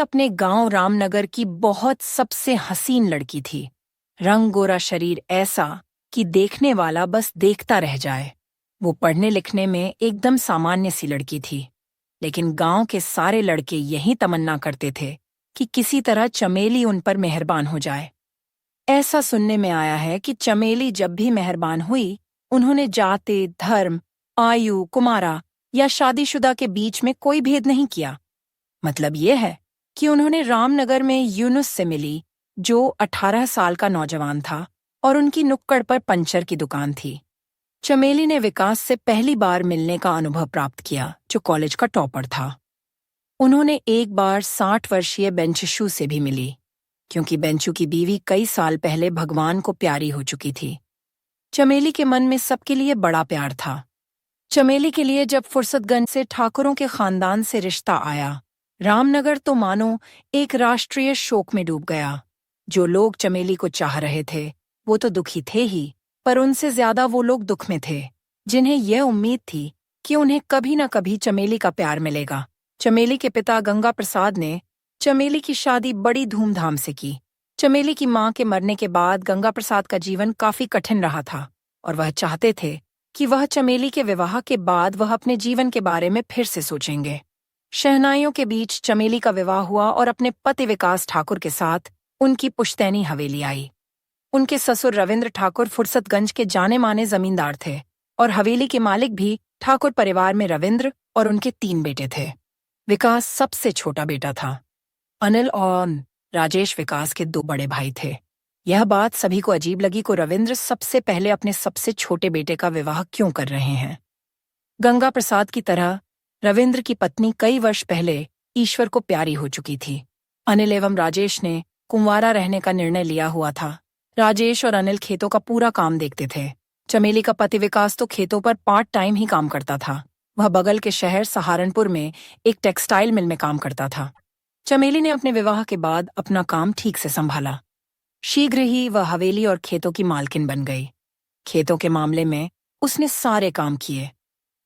अपने गांव रामनगर की बहुत सबसे हसीन लड़की थी। रंग गोरा शरीर ऐसा कि देखने वाला बस देखता रह जाए। वो पढ़ने लिखने में एकदम सामान्य सी लड़की थी, लेकिन गांव के सारे लड़के यही तमन्ना करते थे कि किसी तरह चमेली उन पर मेहरबान हो जाए। ऐसा सुनने में आया है कि चमेली जब भी मेहरबान हुई, उन्होंने जाति, धर्म, आयु, कुमारा या शादीशुदा के बीच में कोई भेद नहीं किया। मतलब ये है कि उन्होंने रामनगर में यूनुस से मिली, जो 18 साल का नौजवान था और उनकी नुक्कड़ पर पंचर की दुकान थी। चमेली ने विकास से पहली बार मिलने का अनुभव प्राप्त किया, जो कॉलेज का टॉपर था। उन्होंने एक बार 60 वर्षीय बेंचशू से भी मिली, क्योंकि बेंचू की बीवी कई साल पहले भगवान को प्यारी हो चुकी थी। चमेली के मन में सबके लिए बड़ा प्यार था। चमेली के लिए जब फुर्सतगंज से ठाकुरों के खानदान से रिश्ता आया, रामनगर तो मानो एक राष्ट्रीय शोक में डूब गया। जो लोग चमेली को चाह रहे थे, वो तो दुखी थे ही, पर उनसे ज्यादा वो लोग दुख में थे, जिन्हें यह उम्मीद थी कि उन्हें कभी न कभी चमेली का प्यार मिलेगा। चमेली के पिता गंगा प्रसाद ने चमेली की शादी बड़ी धूमधाम से की। चमेली की मां के मरने के बाद गंगा प्रसाद का जीवन काफी कठिन रहा था, और वह चाहते थे कि वह चमेली के विवाह के बाद वह अपने जीवन के बारे में फिर से सोचेंगे। शहनाइयों के बीच चमेली का विवाह हुआ और अपने पति विकास ठाकुर के साथ उनकी पुश्तैनी हवेली आई। उनके ससुर रविंद्र ठाकुर फुर्सतगंज के जाने माने जमींदार थे, और हवेली के मालिक भी ठाकुर परिवार में रविंद्र और उनके 3 बेटे थे। विकास सबसे छोटा बेटा था। अनिल और राजेश विकास के 2 बड़े भाई थे। यह बात सभी को अजीब लगी को रविंद्र सबसे पहले अपने सबसे छोटे बेटे का विवाह क्यों कर रहे हैं। गंगा प्रसाद की तरह रविंद्र की पत्नी कई वर्ष पहले ईश्वर को प्यारी हो चुकी थी। अनिल एवं राजेश ने कुंवारा रहने का निर्णय लिया हुआ था। राजेश और अनिल खेतों का पूरा काम देखते थे। चमेली का पति विकास तो खेतों पर पार्ट टाइम ही काम करता था। वह बगल के शहर सहारनपुर में एक टेक्सटाइल मिल में काम करता था। चमेली ने अपने विवाह के बाद अपना काम ठीक से संभाला। शीघ्र ही वह हवेली और खेतों की मालकिन बन गई। खेतों के मामले में उसने सारे काम किए,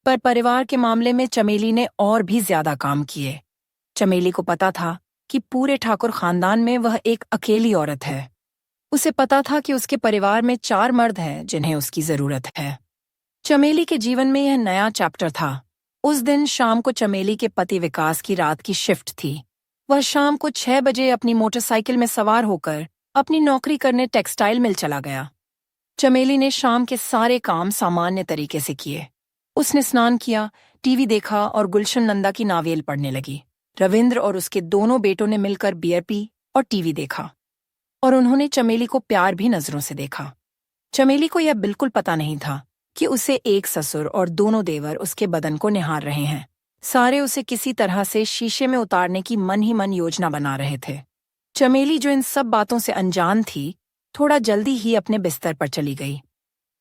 पर परिवार के मामले में चमेली ने और भी ज्यादा काम किए। चमेली को पता था कि पूरे ठाकुर खानदान में वह एक अकेली औरत है। उसे पता था कि उसके परिवार में 4 मर्द हैं जिन्हें उसकी जरूरत है। चमेली के जीवन में यह नया चैप्टर था। उस दिन शाम को चमेली के पति विकास की रात की शिफ्ट थी। वह शाम को 6 बजे अपनी मोटरसाइकिल में सवार होकर अपनी नौकरी करने टेक्सटाइल मिल चला गया। चमेली ने शाम के सारे काम सामान्य तरीके से किए। उसने स्नान किया, टीवी देखा और गुलशन नंदा की नावेल पढ़ने लगी। रविंद्र और उसके दोनों बेटों ने मिलकर बियर पी और टीवी देखा, और उन्होंने चमेली को प्यार भी नजरों से देखा। चमेली को यह बिल्कुल पता नहीं था कि उसे एक ससुर और दोनों देवर उसके बदन को निहार रहे हैं। सारे उसे किसी तरह से शीशे में उतारने की मन ही मन योजना बना रहे थे। चमेली, जो इन सब बातों से अनजान थी, थोड़ा जल्दी ही अपने बिस्तर पर चली गई।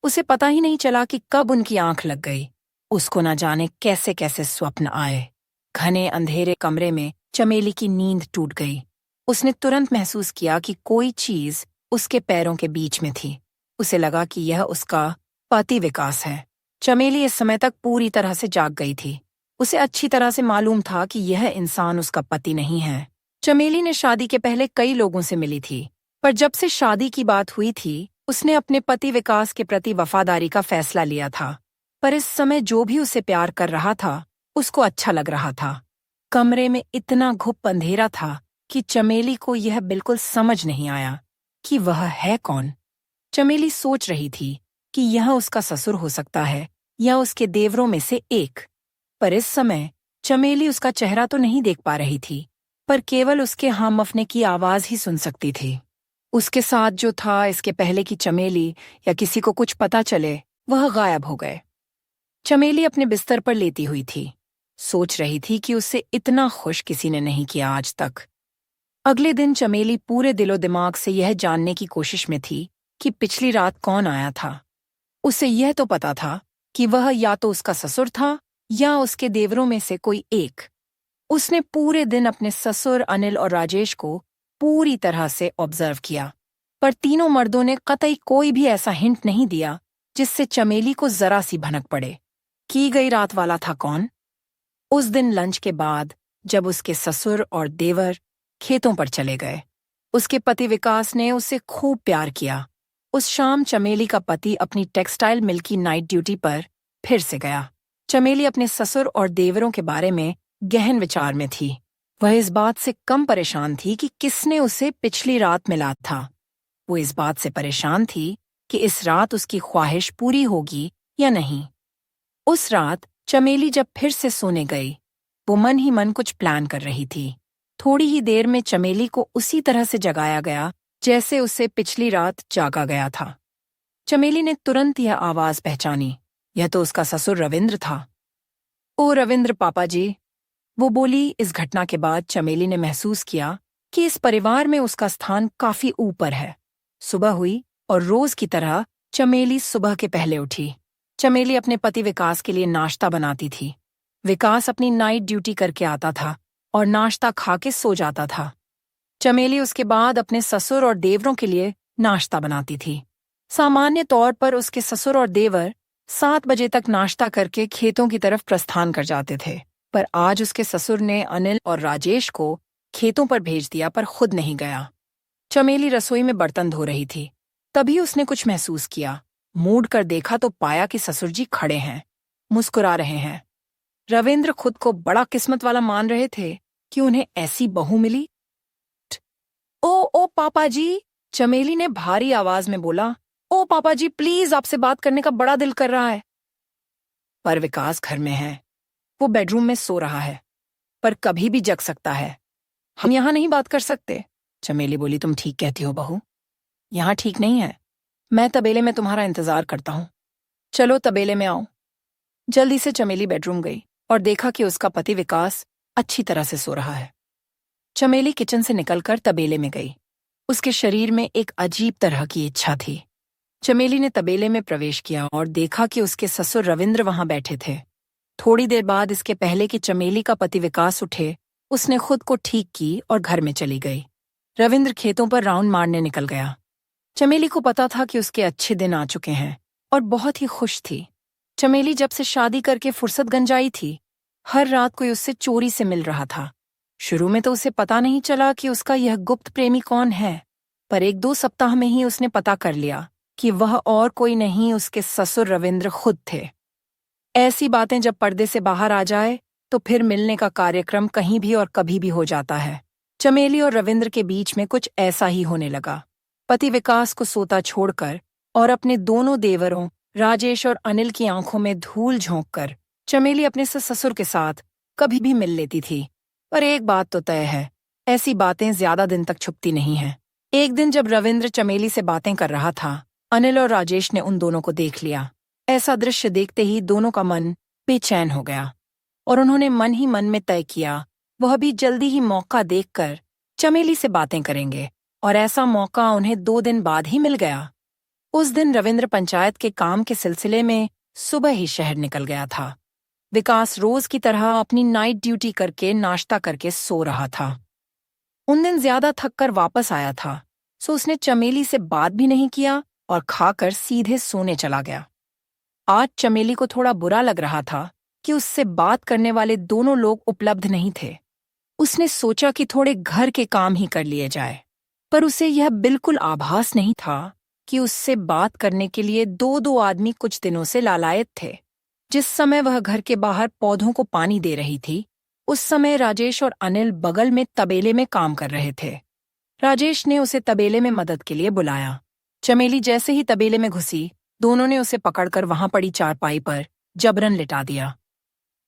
उसे पता ही नहीं चला कि कब उनकी आंख लग गई। उसको न जाने कैसे कैसे स्वप्न आए। घने अंधेरे कमरे में चमेली की नींद टूट गई। उसने तुरंत महसूस किया कि कोई चीज उसके पैरों के बीच में थी। उसे लगा कि यह उसका पति विकास है। चमेली इस समय तक पूरी तरह से जाग गई थी। उसे अच्छी तरह से मालूम था कि यह इंसान उसका पति नहीं है। चमेली ने शादी के पहले कई लोगों से मिली थी, पर जब से शादी की बात हुई थी, उसने अपने पति विकास के प्रति वफादारी का फैसला लिया था। पर इस समय जो भी उसे प्यार कर रहा था, उसको अच्छा लग रहा था। कमरे में इतना घुप अंधेरा था कि चमेली को यह बिल्कुल समझ नहीं आया कि वह है कौन। चमेली सोच रही थी कि यह उसका ससुर हो सकता है या उसके देवरों में से एक, पर इस समय चमेली उसका चेहरा तो नहीं देख पा रही थी, पर केवल उसके हमअफ़ने की आवाज ही सुन सकती थी। उसके साथ जो था, इसके पहले कि चमेली या किसी को कुछ पता चले, वह गायब हो गए। चमेली अपने बिस्तर पर लेटी हुई थी, सोच रही थी कि उससे इतना खुश किसी ने नहीं किया आज तक। अगले दिन चमेली पूरे दिलो दिमाग से यह जानने की कोशिश में थी कि पिछली रात कौन आया था। उसे यह तो पता था कि वह या तो उसका ससुर था या उसके देवरों में से कोई एक। उसने पूरे दिन अपने ससुर अनिल और राजेश को पूरी तरह से ऑब्जर्व किया, पर तीनों मर्दों ने कतई कोई भी ऐसा हिंट नहीं दिया जिससे चमेली को जरा सी भनक पड़े। की गई रात वाला था कौन? उस दिन लंच के बाद जब उसके ससुर और देवर खेतों पर चले गए। उसके पति विकास ने उससे खूब प्यार किया। उस शाम चमेली का पति अपनी टेक्सटाइल मिल की नाइट ड्यूटी पर फिर से गया। चमेली अपने ससुर और देवरों के बारे में गहन विचार में थी। वह इस बात से कम परेशान थी कि किसने उसे पिछली रात मिला था। वो इस बात से परेशान थी कि इस रात उसकी ख्वाहिश पूरी होगी या नहीं। उस रात चमेली जब फिर से सोने गई, वो मन ही मन कुछ प्लान कर रही थी। थोड़ी ही देर में चमेली को उसी तरह से जगाया गया जैसे उसे पिछली रात जागा गया था। चमेली ने तुरंत यह आवाज पहचानी। यह तो उसका ससुर रविंद्र था। ओ रविंद्र पापा जी, वो बोली। इस घटना के बाद चमेली ने महसूस किया कि इस परिवार में उसका स्थान काफी ऊपर है। सुबह हुई और रोज की तरह चमेली सुबह के पहले उठी। चमेली अपने पति विकास के लिए नाश्ता बनाती थी। विकास अपनी नाइट ड्यूटी करके आता था और नाश्ता खा के सो जाता था। चमेली उसके बाद अपने ससुर और देवरों के लिए नाश्ता बनाती थी। सामान्य तौर पर उसके ससुर और देवर 7 बजे तक नाश्ता करके खेतों की तरफ प्रस्थान कर जाते थे, पर आज उसके ससुर ने अनिल और राजेश को खेतों पर भेज दिया पर खुद नहीं गया। चमेली रसोई में बर्तन धो रही थी। तभी उसने कुछ महसूस किया। मूड कर देखा तो पाया कि ससुर जी खड़े हैं, मुस्कुरा रहे हैं। रविंद्र खुद को बड़ा किस्मत वाला मान रहे थे कि उन्हें ऐसी बहू मिली। ओ पापा जी, चमेली ने भारी आवाज में बोला। ओ पापा जी, प्लीज आपसे बात करने का बड़ा दिल कर रहा है। पर विकास घर में है। वो बेडरूम में सो रहा है, पर कभी भी जग सकता है। हम यहाँ नहीं बात कर सकते। चमेली बोली, तुम ठीक कहती हो बहू, यहाँ ठीक नहीं है। मैं तबेले में तुम्हारा इंतजार करता हूँ। चलो तबेले में आओ। जल्दी से चमेली बेडरूम गई और देखा कि उसका पति विकास अच्छी तरह से सो रहा है। चमेली किचन से निकलकर तबेले में गई। उसके शरीर में एक अजीब तरह की इच्छा थी। चमेली ने तबेले में प्रवेश किया और देखा कि उसके ससुर रविंद्र वहां बैठे थे। थोड़ी देर बाद, इसके पहले कि चमेली का पति विकास उठे, उसने खुद को ठीक की और घर में चली गई। रविंद्र खेतों पर राउंड मारने निकल गया। चमेली को पता था कि उसके अच्छे दिन आ चुके हैं और बहुत ही खुश थी। चमेली जब से शादी करके फुर्सत गंजाई थी, हर रात कोई उससे चोरी से मिल रहा था। शुरू में तो उसे पता नहीं चला कि उसका यह गुप्त प्रेमी कौन है, पर 1-2 सप्ताह में ही उसने पता कर लिया कि वह और कोई नहीं, उसके ससुर रविंद्र खुद थे। ऐसी बातें जब पर्दे से बाहर आ जाए तो फिर मिलने का कार्यक्रम कहीं भी और कभी भी हो जाता है। चमेली और रविंद्र के बीच में कुछ ऐसा ही होने लगा। पति विकास को सोता छोड़कर और अपने दोनों देवरों राजेश और अनिल की आंखों में धूल झोंककर चमेली अपने ससुर के साथ कभी भी मिल लेती थी। पर एक बात तो तय है, ऐसी बातें ज्यादा दिन तक छुपती नहीं हैं। एक दिन जब रविंद्र चमेली से बातें कर रहा था, अनिल और राजेश ने उन दोनों को देख लिया। ऐसा दृश्य देखते ही दोनों का मन बेचैन हो गया और उन्होंने मन ही मन में तय किया वह भी जल्दी ही मौका देखकर चमेली से बातें करेंगे, और ऐसा मौका उन्हें 2 दिन बाद ही मिल गया। उस दिन रविंद्र पंचायत के काम के सिलसिले में सुबह ही शहर निकल गया था। विकास रोज की तरह अपनी नाइट ड्यूटी करके नाश्ता करके सो रहा था। उन दिन ज्यादा थककर वापस आया था, सो उसने चमेली से बात भी नहीं किया और खाकर सीधे सोने चला गया। आज चमेली को थोड़ा बुरा लग रहा था कि उससे बात करने वाले दोनों लोग उपलब्ध नहीं थे। उसने सोचा कि थोड़े घर के काम ही कर लिए जाए, पर उसे यह बिल्कुल आभास नहीं था कि उससे बात करने के लिए 2-2 आदमी कुछ दिनों से लालायत थे। जिस समय वह घर के बाहर पौधों को पानी दे रही थी, उस समय राजेश और अनिल बगल में तबेले में काम कर रहे थे। राजेश ने उसे तबेले में मदद के लिए बुलाया। चमेली जैसे ही तबेले में घुसी, दोनों ने उसे पकड़कर वहां पड़ी चारपाई पर जबरन लिटा दिया।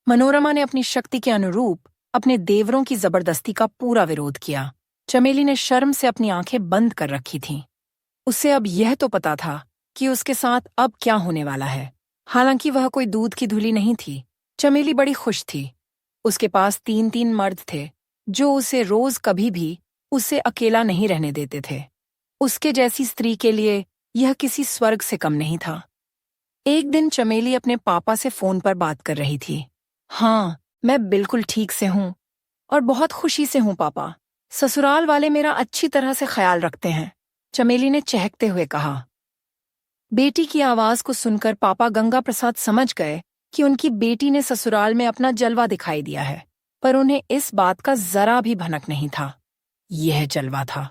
मनोरमा ने अपनी शक्ति के अनुरूप अपने देवरों की जबरदस्ती का पूरा विरोध किया। चमेली ने शर्म से अपनी आंखें बंद कर रखी थीं। उसे अब यह तो पता था कि उसके साथ अब क्या होने वाला है। हालांकि वह कोई दूध की धुली नहीं थी। चमेली बड़ी खुश थी। उसके पास 3-3 मर्द थे जो उसे रोज कभी भी उसे अकेला नहीं रहने देते थे। उसके जैसी स्त्री के लिए यह किसी स्वर्ग से कम नहीं था। एक दिन चमेली अपने पापा से फोन पर बात कर रही थी। हाँ, मैं बिल्कुल ठीक से हूँ और बहुत खुशी से हूँ पापा। ससुराल वाले मेरा अच्छी तरह से ख्याल रखते हैं, चमेली ने चहकते हुए कहा। बेटी की आवाज को सुनकर पापा गंगा प्रसाद समझ गए कि उनकी बेटी ने ससुराल में अपना जलवा दिखाई दिया है, पर उन्हें इस बात का जरा भी भनक नहीं था। यह जलवा था।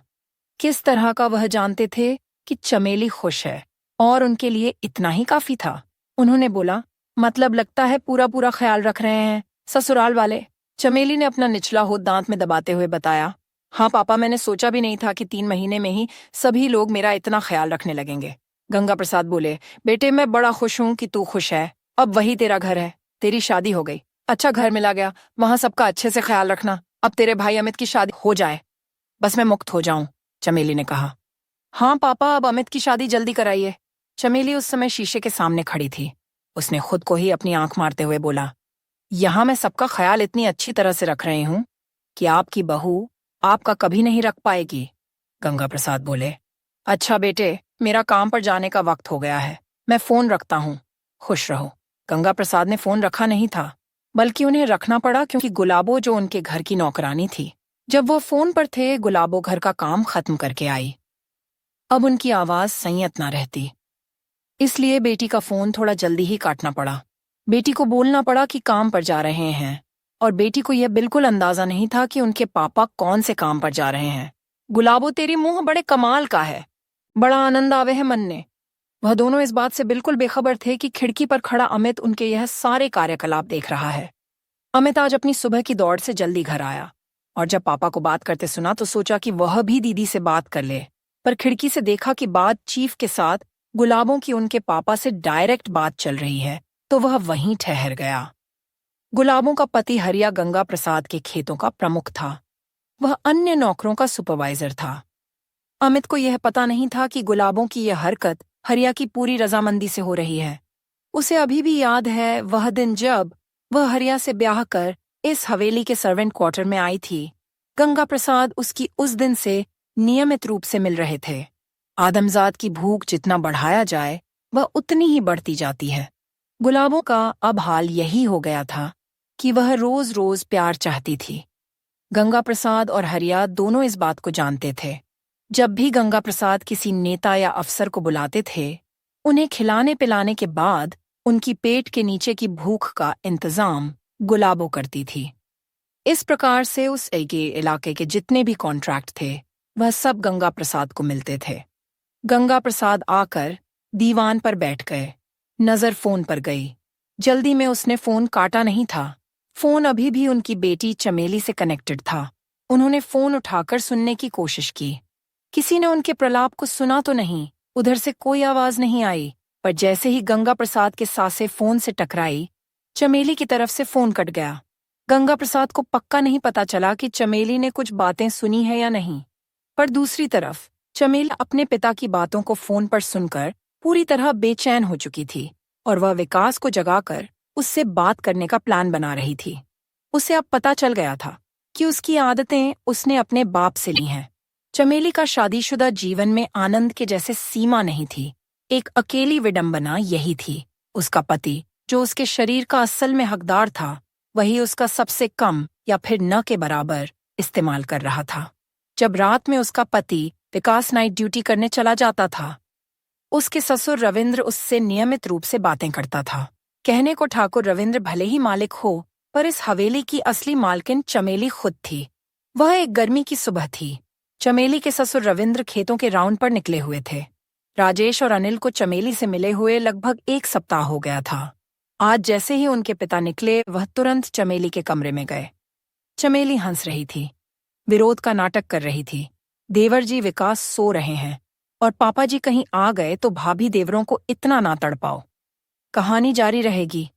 किस तरह का वह जानते थे कि चमेली खुश है और उनके लिए इतना ही काफी था। उन्होंने बोला, मतलब लगता है पूरा पूरा ख्याल रख रहे हैं ससुराल वाले। चमेली ने अपना निचला होठ दांत में दबाते हुए बताया, हाँ पापा, मैंने सोचा भी नहीं था कि 3 महीने में ही सभी लोग मेरा इतना ख्याल रखने लगेंगे। गंगा प्रसाद बोले, बेटे मैं बड़ा खुश हूं कि तू खुश है। अब वही तेरा घर है, तेरी शादी हो गई, अच्छा घर मिला गया, वहां सबका अच्छे से ख्याल रखना। अब तेरे भाई अमित की शादी हो जाए, बस मैं मुक्त हो जाऊं। चमेली ने कहा। हाँ पापा, अब अमित की शादी जल्दी कराइए। चमेली उस समय शीशे के सामने खड़ी थी। उसने खुद को ही अपनी आंख मारते हुए बोला, यहां मैं सबका ख्याल इतनी अच्छी तरह से रख रही हूं कि आपकी बहू आपका कभी नहीं रख पाएगी। गंगा प्रसाद बोले, अच्छा बेटे, मेरा काम पर जाने का वक्त हो गया है, मैं फोन रखता हूं, खुश रहो। गंगा प्रसाद ने फोन रखा नहीं था, बल्कि उन्हें रखना पड़ा क्योंकि गुलाबो, जो उनके घर की नौकरानी थी, जब वो फोन पर थे, गुलाबो घर का काम खत्म करके आई। अब उनकी आवाज संयत ना रहती, इसलिए बेटी का फोन थोड़ा जल्दी ही काटना पड़ा। बेटी को बोलना पड़ा कि काम पर जा रहे हैं, और बेटी को यह बिल्कुल अंदाजा नहीं था कि उनके पापा कौन से काम पर जा रहे हैं। गुलाबो, तेरी मुंह बड़े कमाल का है, बड़ा आनंद आवे है मन ने। वह दोनों इस बात से बिल्कुल बेखबर थे कि खिड़की पर खड़ा अमित उनके यह सारे कार्यकलाप देख रहा है। अमित आज अपनी सुबह की दौड़ से जल्दी घर आया, और जब पापा को बात करते सुना तो सोचा कि वह भी दीदी से बात कर ले, पर खिड़की से देखा कि बात चीफ के साथ गुलाबों की उनके पापा से डायरेक्ट बात चल रही है, तो वह वहीं ठहर गया। गुलाबों का पति हरिया गंगा प्रसाद के खेतों का प्रमुख था, वह अन्य नौकरों का सुपरवाइजर था। अमित को यह पता नहीं था कि गुलाबों की यह हरकत हरिया की पूरी रजामंदी से हो रही है। उसे अभी भी याद है वह दिन जब वह हरिया से ब्याह कर इस हवेली के सर्वेंट क्वार्टर में आई थी। गंगा प्रसाद उसकी उस दिन से नियमित रूप से मिल रहे थे। आदमजाद की भूख जितना बढ़ाया जाए वह उतनी ही बढ़ती जाती है। गुलाबों का अब हाल यही हो गया था कि वह रोज रोज प्यार चाहती थी। गंगा प्रसाद और हरिया दोनों इस बात को जानते थे। जब भी गंगा प्रसाद किसी नेता या अफसर को बुलाते थे, उन्हें खिलाने पिलाने के बाद उनकी पेट के नीचे की भूख का इंतजाम गुलाबो करती थी। इस प्रकार से उस इलाके के जितने भी कॉन्ट्रैक्ट थे, वह सब गंगा प्रसाद को मिलते थे। गंगा प्रसाद आकर दीवान पर बैठ गए, नजर फोन पर गई। जल्दी में उसने फोन काटा नहीं था। फोन अभी भी उनकी बेटी चमेली से कनेक्टेड था। उन्होंने फोन उठाकर सुनने की कोशिश की। किसी ने उनके प्रलाप को सुना तो नहीं, उधर से कोई आवाज नहीं आई, पर जैसे ही गंगा प्रसाद के सासे फोन से टकराई, चमेली की तरफ से फोन कट गया। गंगा प्रसाद को पक्का नहीं पता चला कि चमेली ने कुछ बातें सुनी है या नहीं, पर दूसरी तरफ चमेली अपने पिता की बातों को फोन पर सुनकर पूरी तरह बेचैन हो चुकी थी, और वह विकास को जगाकर उससे बात करने का प्लान बना रही थी। उसे अब पता चल गया था कि उसकी आदतें उसने अपने बाप से ली हैं। चमेली का शादीशुदा जीवन में आनंद के जैसे सीमा नहीं थी। एक अकेली विडंबना यही थी, उसका पति, जो उसके शरीर का असल में हकदार था, वही उसका सबसे कम या फिर न के बराबर इस्तेमाल कर रहा था। जब रात में उसका पति विकास नाइट ड्यूटी करने चला जाता था, उसके ससुर रविंद्र उससे नियमित रूप से बातें करता था। कहने को ठाकुर रविंद्र भले ही मालिक हो, पर इस हवेली की असली मालकिन चमेली खुद थी। वह एक गर्मी की सुबह थी। चमेली के ससुर रविंद्र खेतों के राउंड पर निकले हुए थे। राजेश और अनिल को चमेली से मिले हुए लगभग 1 सप्ताह हो गया था। आज जैसे ही उनके पिता निकले, वह तुरंत चमेली के कमरे में गए। चमेली हंस रही थी, विरोध का नाटक कर रही थी। देवर जी विकास सो रहे हैं, और पापा जी कहीं आ गए तो भाभी देवरों को इतना ना तड़पाओ। कहानी जारी रहेगी।